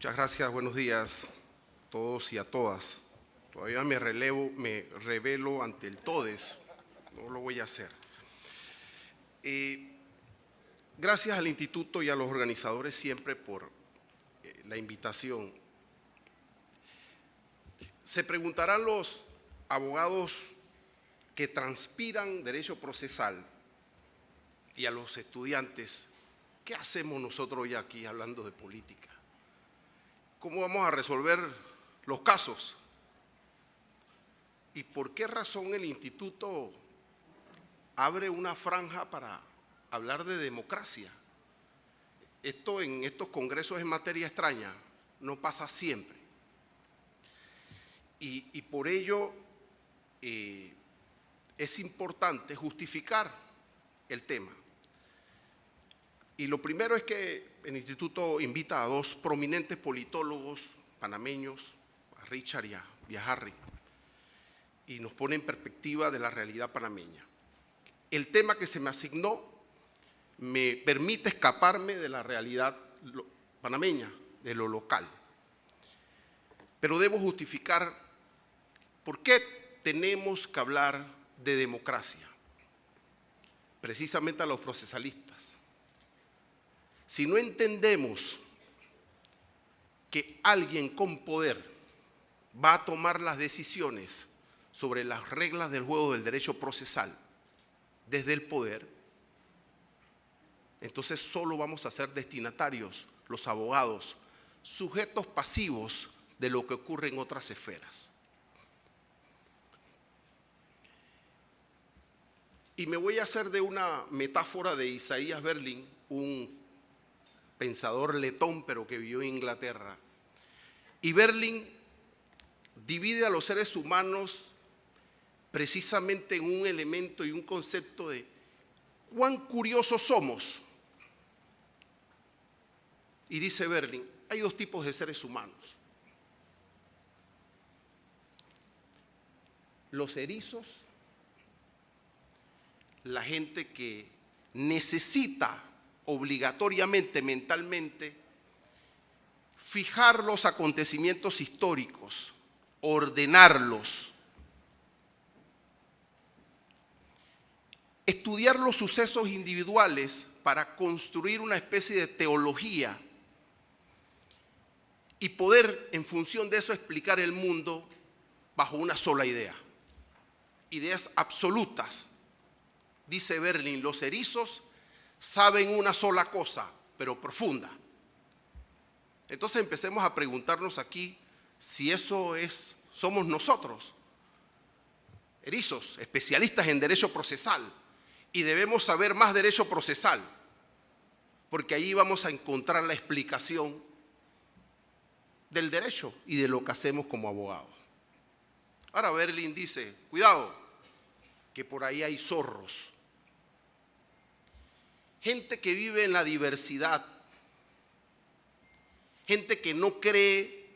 Muchas gracias, buenos días a todos y a todas. Todavía me revelo ante el todes, no lo voy a hacer. Gracias al Instituto y a los organizadores siempre por la invitación. Se preguntarán los abogados que transpiran derecho procesal y a los estudiantes, ¿qué hacemos nosotros hoy aquí hablando de política? ¿Cómo vamos a resolver los casos? ¿Y por qué razón el instituto abre una franja para hablar de democracia? Esto en estos congresos es materia extraña, no pasa siempre. Y por ello es importante justificar el tema. Y lo primero es que el instituto invita a dos prominentes politólogos panameños, a Richard y a Harry, y nos pone en perspectiva de la realidad panameña. El tema que se me asignó me permite escaparme de la realidad panameña, de lo local. Pero debo justificar por qué tenemos que hablar de democracia, precisamente a los procesalistas. Si no entendemos que alguien con poder va a tomar las decisiones sobre las reglas del juego del derecho procesal desde el poder, entonces solo vamos a ser destinatarios, los abogados, sujetos pasivos de lo que ocurre en otras esferas. Y me voy a hacer de una metáfora de Isaías Berlin, un pensador letón, pero que vivió en Inglaterra. Y Berlin divide a los seres humanos precisamente en un elemento y un concepto de cuán curiosos somos. Y dice Berlin, hay dos tipos de seres humanos. Los erizos, la gente que necesita obligatoriamente, mentalmente, fijar los acontecimientos históricos, ordenarlos, estudiar los sucesos individuales para construir una especie de teología y poder, en función de eso, explicar el mundo bajo una sola idea. Ideas absolutas. Dice Berlin, los erizos saben una sola cosa, pero profunda. Entonces empecemos a preguntarnos aquí si eso somos nosotros, erizos, especialistas en derecho procesal, y debemos saber más derecho procesal, porque ahí vamos a encontrar la explicación del derecho y de lo que hacemos como abogados. Ahora Berlin dice, cuidado, que por ahí hay zorros. Gente que vive en la diversidad, gente que no cree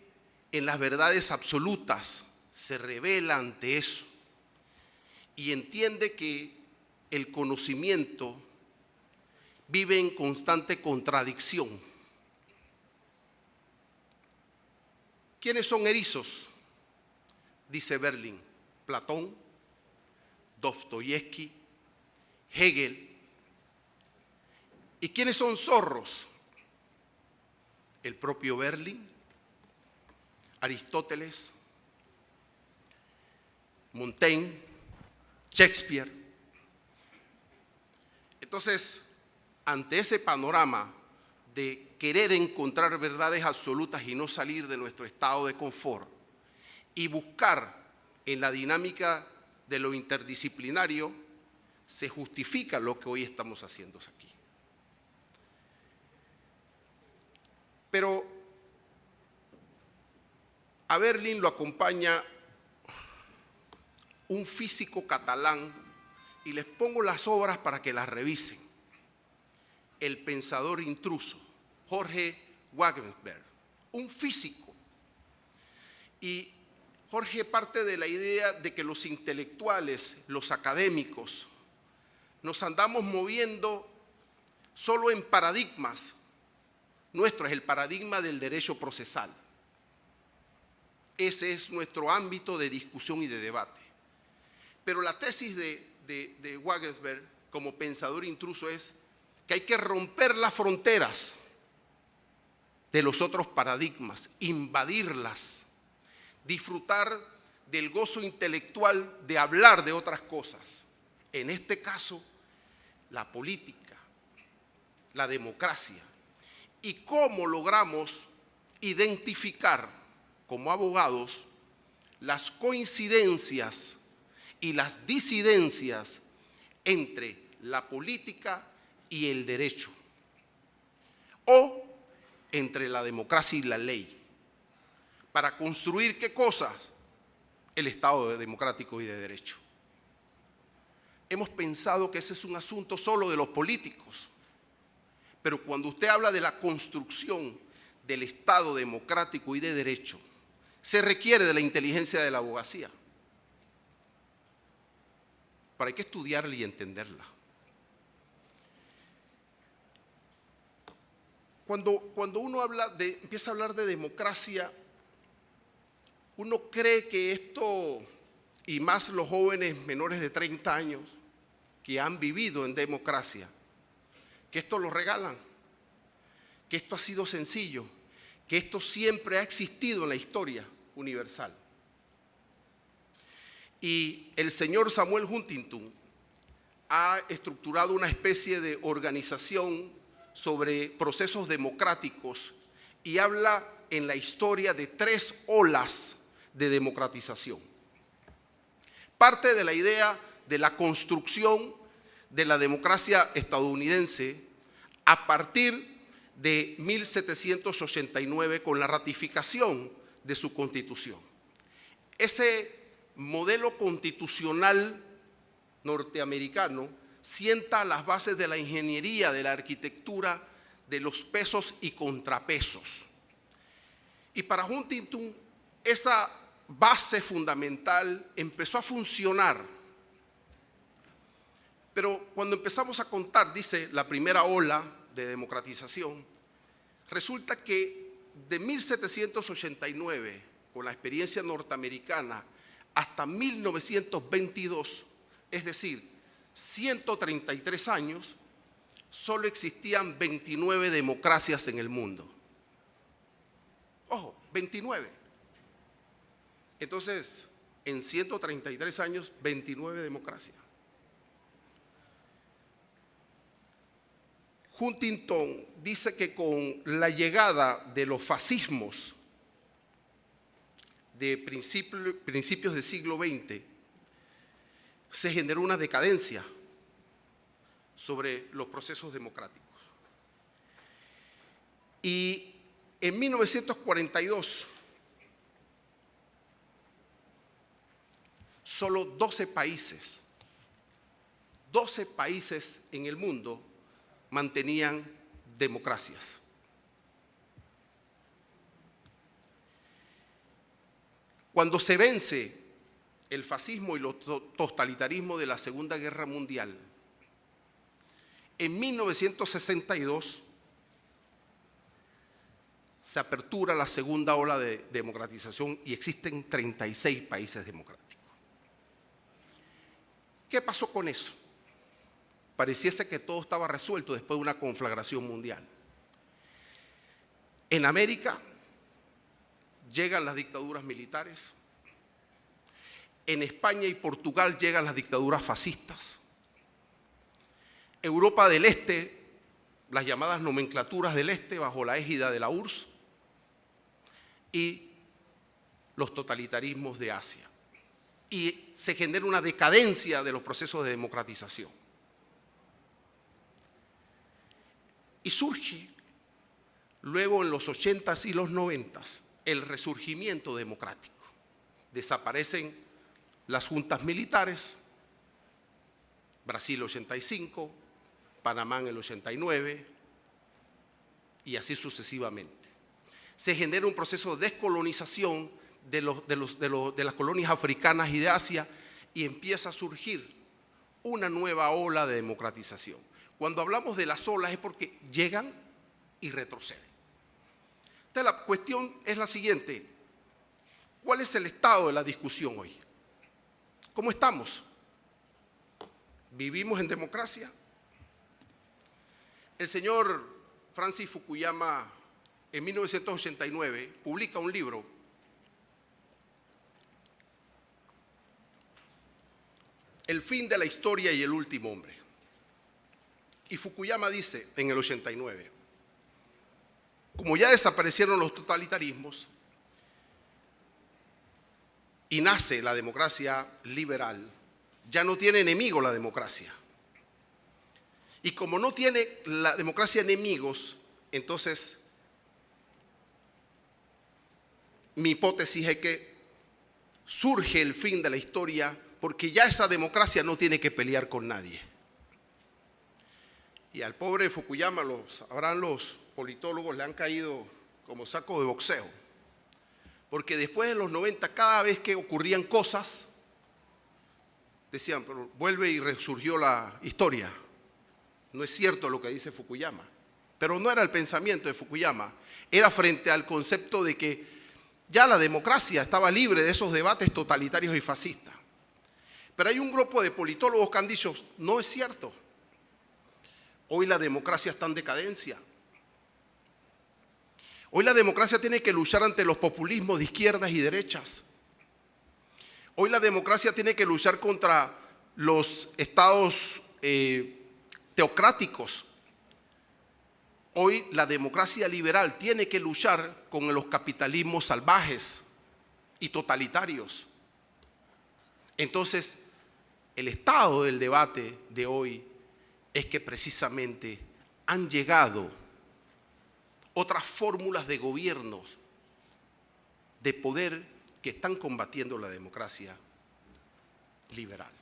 en las verdades absolutas, se revela ante eso y entiende que el conocimiento vive en constante contradicción. ¿Quiénes son erizos? Dice Berlin, Platón, Dostoyevsky, Hegel. ¿Y quiénes son zorros? El propio Berlin, Aristóteles, Montaigne, Shakespeare. Entonces, ante ese panorama de querer encontrar verdades absolutas y no salir de nuestro estado de confort y buscar en la dinámica de lo interdisciplinario, se justifica lo que hoy estamos haciendo aquí. Pero a Berlin lo acompaña un físico catalán y les pongo las obras para que las revisen. El pensador intruso, Jorge Wagensberg, un físico. Y Jorge parte de la idea de que los intelectuales, los académicos, nos andamos moviendo solo en paradigmas nuestro es el paradigma del derecho procesal. Ese es nuestro ámbito de discusión y de debate. Pero la tesis de Wagensberg como pensador intruso es que hay que romper las fronteras de los otros paradigmas, invadirlas, disfrutar del gozo intelectual de hablar de otras cosas. En este caso, la política, la democracia. Y cómo logramos identificar como abogados las coincidencias y las disidencias entre la política y el derecho, o entre la democracia y la ley, para construir ¿qué cosas? El Estado democrático y de derecho. Hemos pensado que ese es un asunto solo de los políticos, pero cuando usted habla de la construcción del Estado democrático y de derecho, se requiere de la inteligencia de la abogacía. Pero hay que estudiarla y entenderla. Cuando uno empieza a hablar de democracia, uno cree que esto, y más los jóvenes menores de 30 años que han vivido en democracia, que esto lo regalan, que esto ha sido sencillo, que esto siempre ha existido en la historia universal. Y el señor Samuel Huntington ha estructurado una especie de organización sobre procesos democráticos y habla en la historia de 3 olas de democratización. Parte de la idea de la construcción de la democracia estadounidense a partir de 1789 con la ratificación de su constitución. Ese modelo constitucional norteamericano sienta las bases de la ingeniería, de la arquitectura, de los pesos y contrapesos. Y para Huntington, esa base fundamental empezó a funcionar. Pero cuando empezamos a contar, dice, la primera ola de democratización, resulta que de 1789, con la experiencia norteamericana, hasta 1922, es decir, 133 años, solo existían 29 democracias en el mundo. Ojo, 29. Entonces, en 133 años, 29 democracias. Huntington dice que con la llegada de los fascismos de principios del siglo XX, se generó una decadencia sobre los procesos democráticos. Y en 1942, solo 12 países en el mundo mantenían democracias. Cuando se vence el fascismo y el totalitarismo de la Segunda Guerra Mundial, en 1962 se apertura la segunda ola de democratización y existen 36 países democráticos. ¿Qué pasó con eso? Pareciese que todo estaba resuelto después de una conflagración mundial. En América llegan las dictaduras militares. En España y Portugal llegan las dictaduras fascistas. Europa del Este, las llamadas nomenclaturas del Este bajo la égida de la URSS, y los totalitarismos de Asia. Y se genera una decadencia de los procesos de democratización. Y surge luego en los 80s y los 90s el resurgimiento democrático. Desaparecen las juntas militares, Brasil 85, Panamá en el 89 y así sucesivamente. Se genera un proceso de descolonización de las colonias africanas y de Asia y empieza a surgir una nueva ola de democratización. Cuando hablamos de las olas es porque llegan y retroceden. Entonces la cuestión es la siguiente: ¿cuál es el estado de la discusión hoy? ¿Cómo estamos? ¿Vivimos en democracia? El señor Francis Fukuyama, en 1989, publica un libro El fin de la historia y el último hombre. Y Fukuyama dice en el 89, como ya desaparecieron los totalitarismos y nace la democracia liberal, ya no tiene enemigo la democracia. Y como no tiene la democracia enemigos, entonces mi hipótesis es que surge el fin de la historia porque ya esa democracia no tiene que pelear con nadie. Y al pobre Fukuyama, sabrán los politólogos, le han caído como saco de boxeo. Porque después de los 90, cada vez que ocurrían cosas, decían, pero vuelve y resurgió la historia. No es cierto lo que dice Fukuyama. Pero no era el pensamiento de Fukuyama. Era frente al concepto de que ya la democracia estaba libre de esos debates totalitarios y fascistas. Pero hay un grupo de politólogos que han dicho, no es cierto. Hoy la democracia está en decadencia. Hoy la democracia tiene que luchar ante los populismos de izquierdas y derechas. Hoy la democracia tiene que luchar contra los estados teocráticos. Hoy la democracia liberal tiene que luchar con los capitalismos salvajes y totalitarios. Entonces, el estado del debate de hoy es que precisamente han llegado otras fórmulas de gobiernos, de poder que están combatiendo la democracia liberal.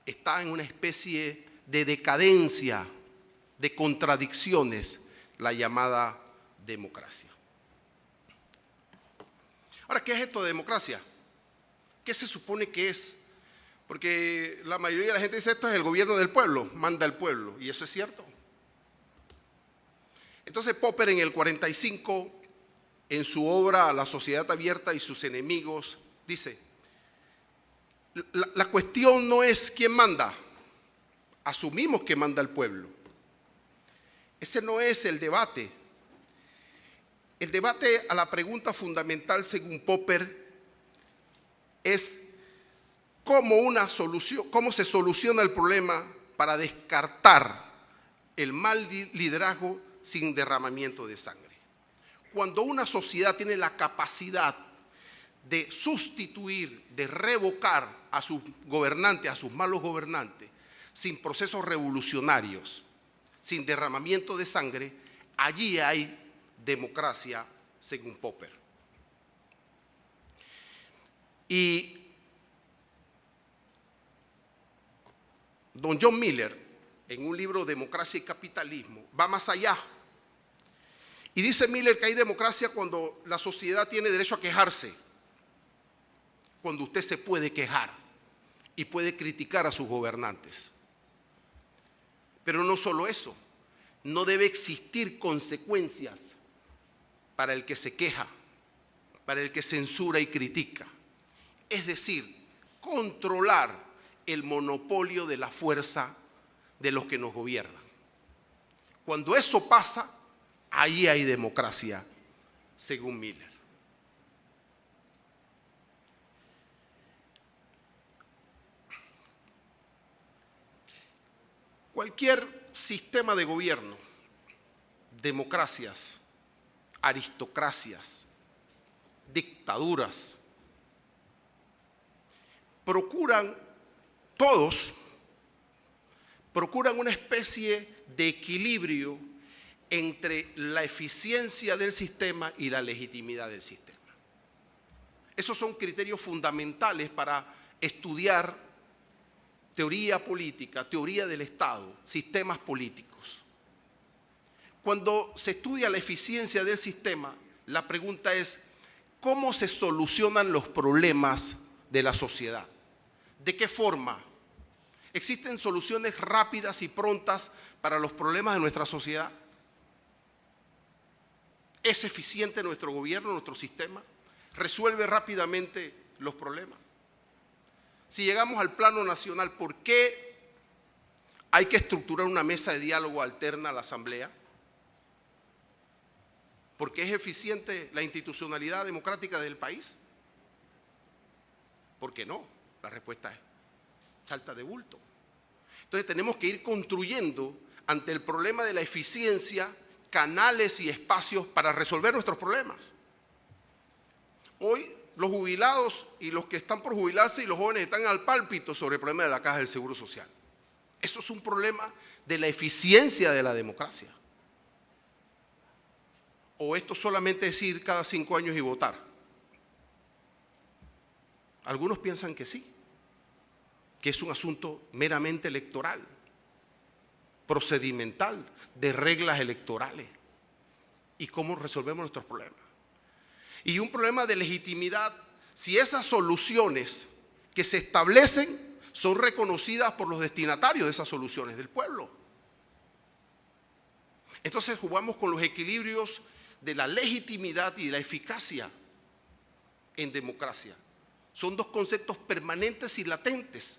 Está en una especie de decadencia, de contradicciones, la llamada democracia. Ahora, ¿qué es esto de democracia? ¿Qué se supone que es? Porque la mayoría de la gente dice esto es el gobierno del pueblo, manda el pueblo, y eso es cierto. Entonces Popper en el 45, en su obra La sociedad abierta y sus enemigos, dice, la cuestión no es quién manda, asumimos que manda el pueblo. Ese no es el debate. El debate a la pregunta fundamental, según Popper, es cómo se soluciona el problema para descartar el mal liderazgo sin derramamiento de sangre. Cuando una sociedad tiene la capacidad de sustituir, de revocar a sus gobernantes, a sus malos gobernantes, sin procesos revolucionarios, sin derramamiento de sangre, allí hay democracia, según Popper. Y don John Miller, en un libro Democracia y Capitalismo, va más allá. Y dice Miller que hay democracia cuando la sociedad tiene derecho a quejarse, cuando usted se puede quejar y puede criticar a sus gobernantes. Pero no solo eso, no debe existir consecuencias para el que se queja, para el que censura y critica. Es decir, controlar el monopolio de la fuerza de los que nos gobiernan. Cuando eso pasa, ahí hay democracia, según Miller. Cualquier sistema de gobierno, democracias, aristocracias, dictaduras, todos procuran una especie de equilibrio entre la eficiencia del sistema y la legitimidad del sistema. Esos son criterios fundamentales para estudiar teoría política, teoría del Estado, sistemas políticos. Cuando se estudia la eficiencia del sistema, la pregunta es, ¿cómo se solucionan los problemas de la sociedad? ¿De qué forma? ¿Existen soluciones rápidas y prontas para los problemas de nuestra sociedad? ¿Es eficiente nuestro gobierno, nuestro sistema? ¿Resuelve rápidamente los problemas? Si llegamos al plano nacional, ¿por qué hay que estructurar una mesa de diálogo alterna a la Asamblea? ¿Por qué es eficiente la institucionalidad democrática del país? ¿Por qué no? La respuesta es salta de bulto. Entonces tenemos que ir construyendo ante el problema de la eficiencia canales y espacios para resolver nuestros problemas. Hoy los jubilados y los que están por jubilarse y los jóvenes están al pálpito sobre el problema de la Caja del Seguro Social. Eso es un problema de la eficiencia de la democracia. ¿O esto solamente es ir cada 5 años y votar? Algunos piensan que sí, que es un asunto meramente electoral, procedimental, de reglas electorales. ¿Y cómo resolvemos nuestros problemas? Y un problema de legitimidad, si esas soluciones que se establecen son reconocidas por los destinatarios de esas soluciones, del pueblo. Entonces jugamos con los equilibrios de la legitimidad y de la eficacia en democracia. Son dos conceptos permanentes y latentes.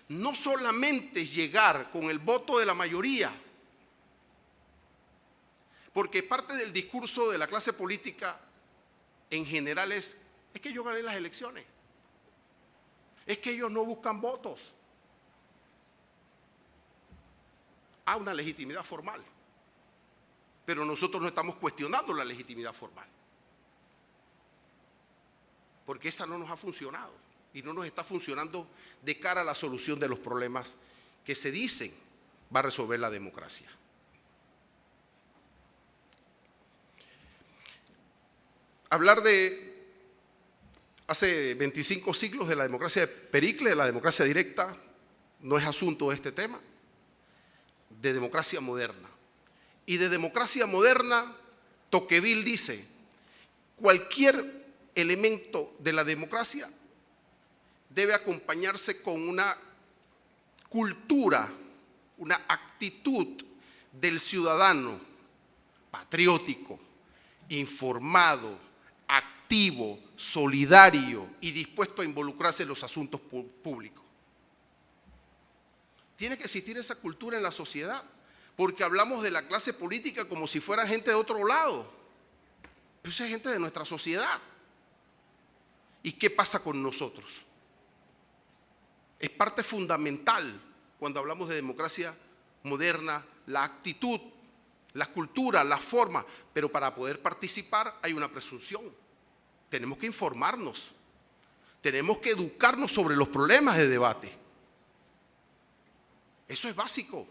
No solamente llegar con el voto de la mayoría, porque parte del discurso de la clase política en general es que yo gané las elecciones, es que ellos no buscan votos. Hay una legitimidad formal, pero nosotros no estamos cuestionando la legitimidad formal, porque esa no nos ha funcionado y no nos está funcionando de cara a la solución de los problemas que se dicen va a resolver la democracia. Hablar de hace 25 siglos de la democracia de Pericles, de la democracia directa, no es asunto de este tema, de democracia moderna. Y de democracia moderna, Tocqueville dice, cualquier elemento de la democracia debe acompañarse con una cultura, una actitud del ciudadano patriótico, informado, activo, solidario y dispuesto a involucrarse en los asuntos públicos. Tiene que existir esa cultura en la sociedad, porque hablamos de la clase política como si fuera gente de otro lado, pero esa es gente de nuestra sociedad. ¿Y qué pasa con nosotros? Es parte fundamental cuando hablamos de democracia moderna, la actitud, la cultura, la forma, pero para poder participar hay una presunción. Tenemos que informarnos, tenemos que educarnos sobre los problemas de debate. Eso es básico.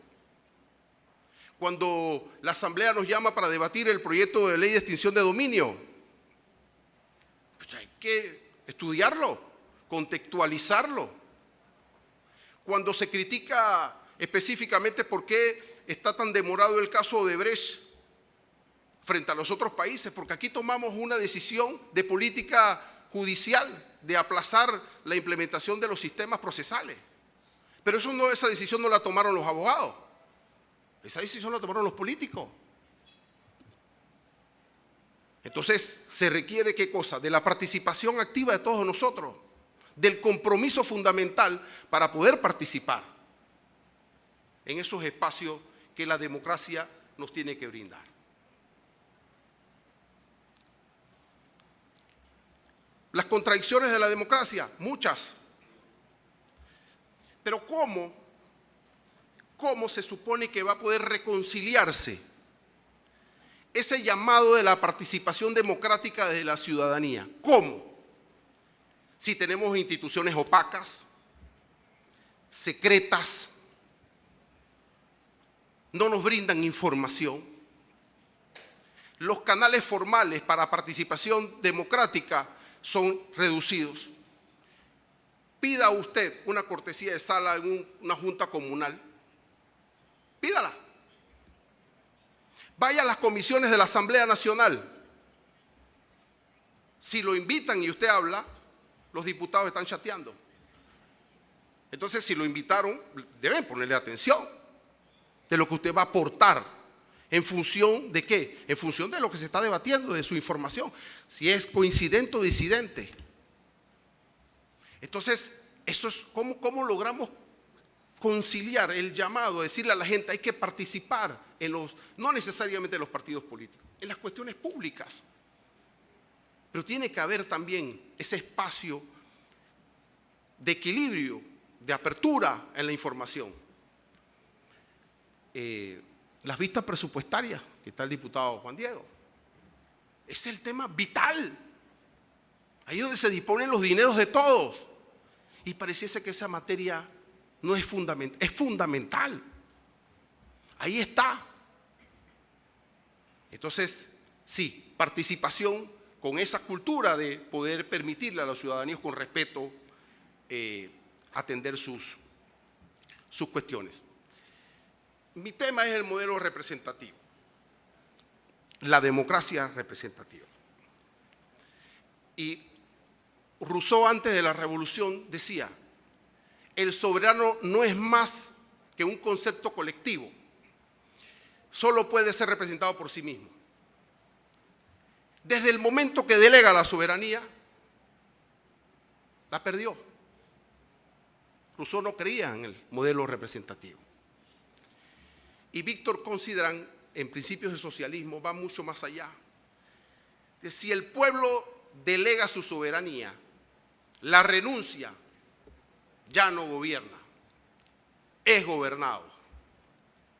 Cuando la Asamblea nos llama para debatir el proyecto de ley de extinción de dominio, pues hay que estudiarlo, contextualizarlo. Cuando se critica específicamente por qué está tan demorado el caso Odebrecht frente a los otros países, porque aquí tomamos una decisión de política judicial de aplazar la implementación de los sistemas procesales. Pero esa decisión no la tomaron los abogados, esa decisión la tomaron los políticos. Entonces, se requiere ¿qué cosa? De la participación activa de todos nosotros, del compromiso fundamental para poder participar en esos espacios que la democracia nos tiene que brindar. Las contradicciones de la democracia, muchas. Pero ¿cómo se supone que va a poder reconciliarse ese llamado de la participación democrática de la ciudadanía? ¿Cómo? Si tenemos instituciones opacas, secretas, no nos brindan información. Los canales formales para participación democrática son reducidos. Pida usted una cortesía de sala en una junta comunal. Pídala. Vaya a las comisiones de la Asamblea Nacional. Si lo invitan y usted habla, los diputados están chateando. Entonces, si lo invitaron, deben ponerle atención de lo que usted va a aportar ¿En función de qué? En función de lo que se está debatiendo, de su información, si es coincidente o disidente. Entonces, eso es cómo logramos conciliar el llamado, decirle a la gente hay que participar en no necesariamente en los partidos políticos, en las cuestiones públicas. Pero tiene que haber también ese espacio de equilibrio, de apertura en la información. Las vistas presupuestarias, que está el diputado Juan Diego, es el tema vital. Ahí es donde se disponen los dineros de todos. Y pareciese que esa materia no es fundamental, es fundamental. Ahí está. Entonces, sí, participación con esa cultura de poder permitirle a los ciudadanos con respeto atender sus cuestiones. Mi tema es el modelo representativo, la democracia representativa. Y Rousseau, antes de la Revolución, decía, el soberano no es más que un concepto colectivo, solo puede ser representado por sí mismo. Desde el momento que delega la soberanía, la perdió. Rousseau no creía en el modelo representativo. Y Víctor Considerant, en Principios del Socialismo, va mucho más allá. Si el pueblo delega su soberanía, la renuncia, ya no gobierna, es gobernado.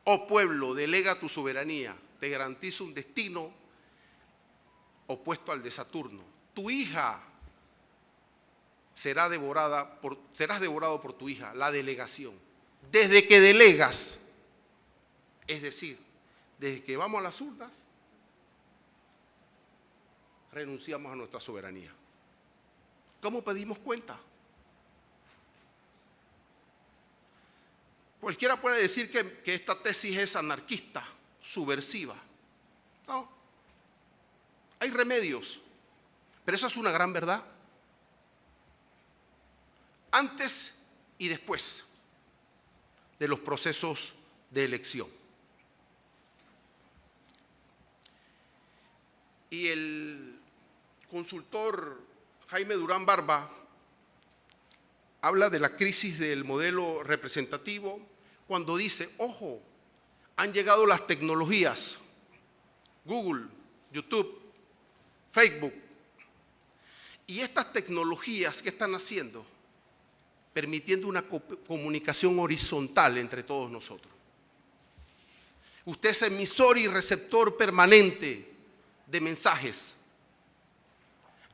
Oh pueblo, delega tu soberanía, te garantizo un destino opuesto al de Saturno. Tu hija serás devorado por tu hija, la delegación. Desde que delegas, es decir, desde que vamos a las urnas, renunciamos a nuestra soberanía. ¿Cómo pedimos cuenta? Cualquiera puede decir que esta tesis es anarquista, subversiva. No, hay remedios, pero esa es una gran verdad. Antes y después de los procesos de elección. Y el consultor Jaime Durán Barba habla de la crisis del modelo representativo cuando dice, ojo, han llegado las tecnologías, Google, YouTube, Facebook, y estas tecnologías, ¿qué están haciendo? Permitiendo una comunicación horizontal entre todos nosotros. Usted es emisor y receptor permanente de mensajes.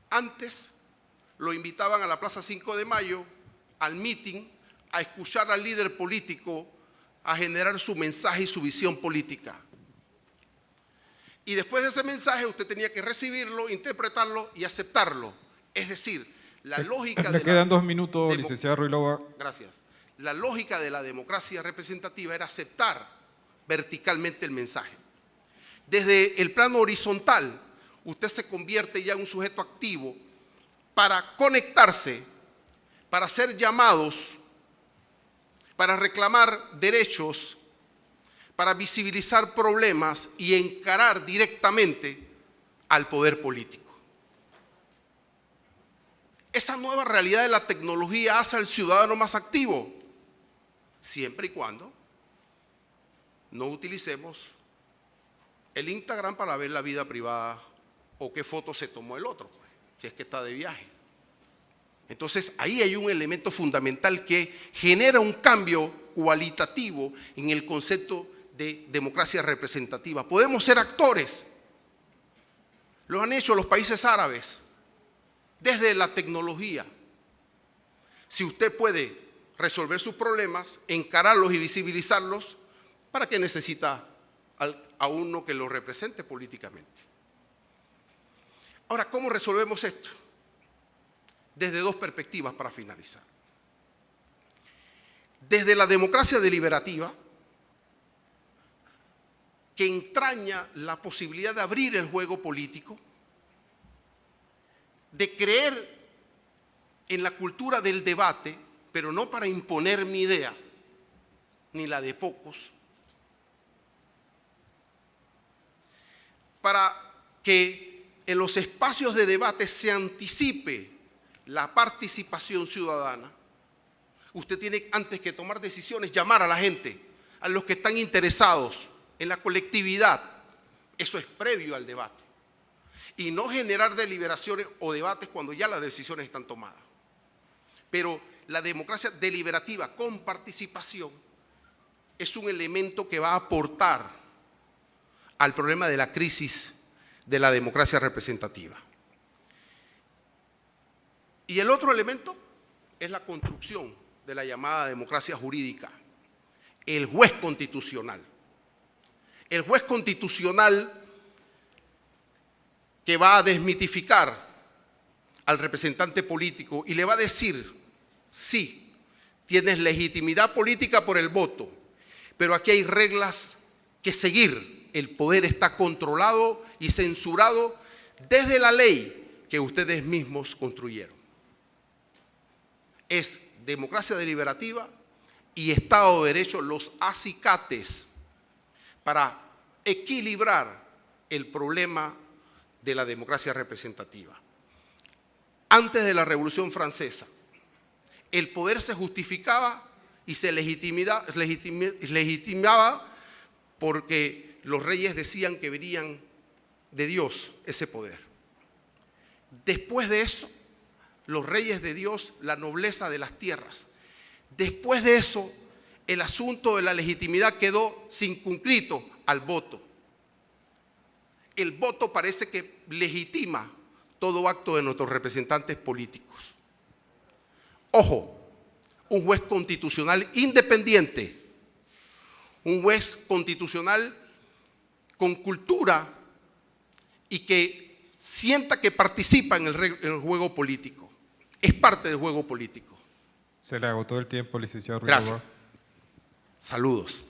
Antes lo invitaban a la Plaza 5 de Mayo, al meeting, a escuchar al líder político, a generar su mensaje y su visión política. Y después de ese mensaje usted tenía que recibirlo, interpretarlo y aceptarlo. Es decir, la lógica Le quedan 2 minutos, licenciada Ruilova. Gracias. La lógica de la democracia representativa era aceptar verticalmente el mensaje. Desde el plano horizontal, usted se convierte ya en un sujeto activo para conectarse, para hacer llamados, para reclamar derechos, para visibilizar problemas y encarar directamente al poder político. Esa nueva realidad de la tecnología hace al ciudadano más activo, siempre y cuando no utilicemos el Instagram para ver la vida privada o qué foto se tomó el otro, pues, si es que está de viaje. Entonces, ahí hay un elemento fundamental que genera un cambio cualitativo en el concepto de democracia representativa. Podemos ser actores. Lo han hecho los países árabes desde la tecnología. Si usted puede resolver sus problemas, encararlos y visibilizarlos, ¿para qué necesita a uno que lo represente políticamente? Ahora, ¿cómo resolvemos esto? Desde dos perspectivas para finalizar. Desde la democracia deliberativa, que entraña la posibilidad de abrir el juego político, de creer en la cultura del debate, pero no para imponer mi idea, ni la de pocos, para que en los espacios de debate se anticipe la participación ciudadana. Usted tiene, antes que tomar decisiones, llamar a la gente, a los que están interesados en la colectividad. Eso es previo al debate. Y no generar deliberaciones o debates cuando ya las decisiones están tomadas. Pero la democracia deliberativa con participación es un elemento que va a aportar al problema de la crisis de la democracia representativa. Y el otro elemento es la construcción de la llamada democracia jurídica, el juez constitucional. El juez constitucional que va a desmitificar al representante político y le va a decir, sí, tienes legitimidad política por el voto, pero aquí hay reglas que seguir. El poder está controlado y censurado desde la ley que ustedes mismos construyeron. Es democracia deliberativa y Estado de Derecho los acicates para equilibrar el problema de la democracia representativa. Antes de la Revolución Francesa, el poder se justificaba y se legitimaba porque los reyes decían que venían de Dios ese poder. Después de eso, los reyes de Dios, la nobleza de las tierras. Después de eso, el asunto de la legitimidad quedó circunscrito al voto. El voto parece que legitima todo acto de nuestros representantes políticos. Ojo, un juez constitucional independiente, un juez constitucional con cultura y que sienta que participa en el juego político. Es parte del juego político. Se le agotó el tiempo, licenciado Ruiloba. Gracias. Saludos.